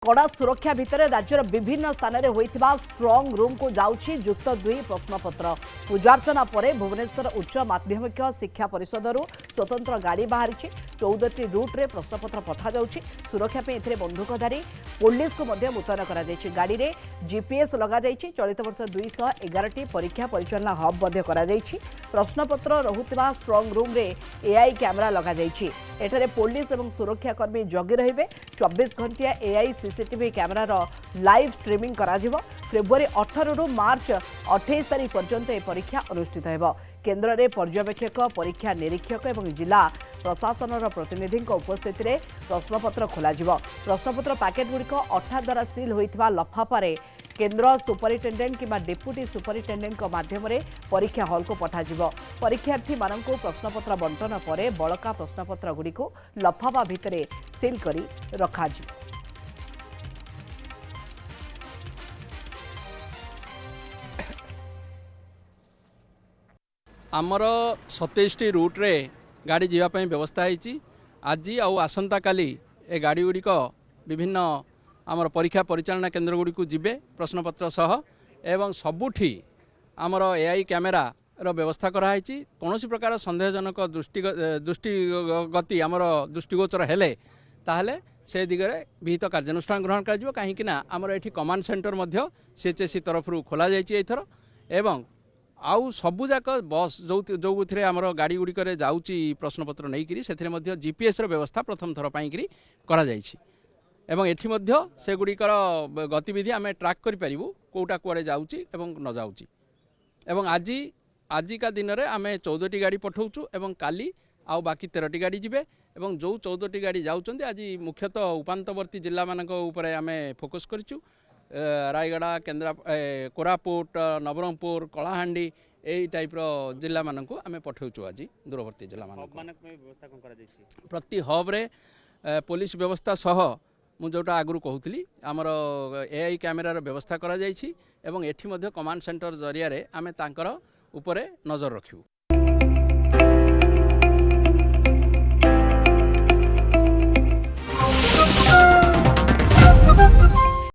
कड़ा सुरक्षा भितर राज्यर विभिन्न स्थान में होता स्ट्रंग रूम को जाऊँगी युक्त 2 प्रश्नपत्र पूजार्चना पर भुवनेश्वर उच्च माध्यमिक शिक्षा परिषद स्वतंत्र गाड़ी बाहरी 14टी रूट्रे प्रश्नपत्र पठा जाउछि। सुरक्षा पे एथिरे बंधुकधारी पुलिस को मध्य मुतयन करा जायछि। गाड़ी रे जीपीएस लगा जायछि। चलित वर्ष 211टी परीक्षा परिचालना हब मध्य करा जायछि। प्रश्नपत्र रहुतिबा स्ट्रंग रूम रे एआई कैमेरा लगा जायछि। एठारे पुलिस एवं सुरक्षाकर्मी जगी रहिबे। 24 घंटिया एआई सीसीटीवी कैमेरार लाइव स्ट्रीमिंग करा जिवो। फेब्रुआरी 18 रु मार्च 28 तारिख पर्यंत ए परीक्षा अनुष्ठित हेबो। केन्द्र में पर्यवेक्षक परीक्षा निरीक्षक और जिला प्रशासन प्रतिनिधि उपस्थित में प्रश्नपत्र खोल प्रश्नपत्र पैकेट गुड़िक अठा द्वारा सिल होता लफाफे केन्द्र सुपरिटेडेट कि डेप्यूटी सुपरिटेडेट माध्यम परीक्षा हल को पठाଯିव। परीक्षार्थी मान प्रश्नपत्र बंटन पर बड़का प्रश्नपत्र गुड़िक लफाफा भितर सिल कर रखाजिव। आमर 27टी रूट्रे गाड़ी जावाई व्यवस्था होती। आज आसंता काली ए गाड़ी गुड़िक विभिन्न आमर परीक्षा परिचालना केन्द्र गुड़ी को जीवे प्रश्नपत्र सह एवं सबुठी आमर एआई कैमेरा रो व्यवस्था कराई। कौन प्रकार संदेहजनक दृष्टिगति आमर दृष्टिगोचर हेले ताहले से दिगरे विहित कार्यानुष्ठान ग्रहण कर कहीं आमर ये कमांड सेंटर मध्य सीएचएससी तरफ खोल जाइए एवं आउ सबुजाक बस जो थे आमर गाड़ी गुड़िक जाऊँगी प्रश्नपत्र नहीं से जीपीएस व्यवस्था प्रथम थर पाई करा जाइछि। एवं एठी मध्य से गुड़िकर गतिविधि आम ट्राक करूँ कौटा कुआड़े जाऊँगी एवं न जाऊँगी। एवं आजिका दिन में आम 14टी गाड़ी पठाऊँ एवं काली आउ बाकी 13टी गाड़ी जीवे एवं जो 14टी गाड़ी जाऊँच आज मुख्यतः उपांतवर्ती जिला मानक उपरे आम फोकस करूँ। रायगड़ा केन्द्रा कोरापुट नवरंगपुर कलाहांडी यही टाइप जिला मानक आम पठाऊँ। आज दूरवर्ती जिला प्रति हब्रे पुलिस व्यवस्था सह मु जोटा आगु कहूली आमर एआई कैमेरार व्यवस्था करा जाइछि एवं एठी मध्य कमांड सेंटर जरिया आम तांकर उपरे नजर रखिबू।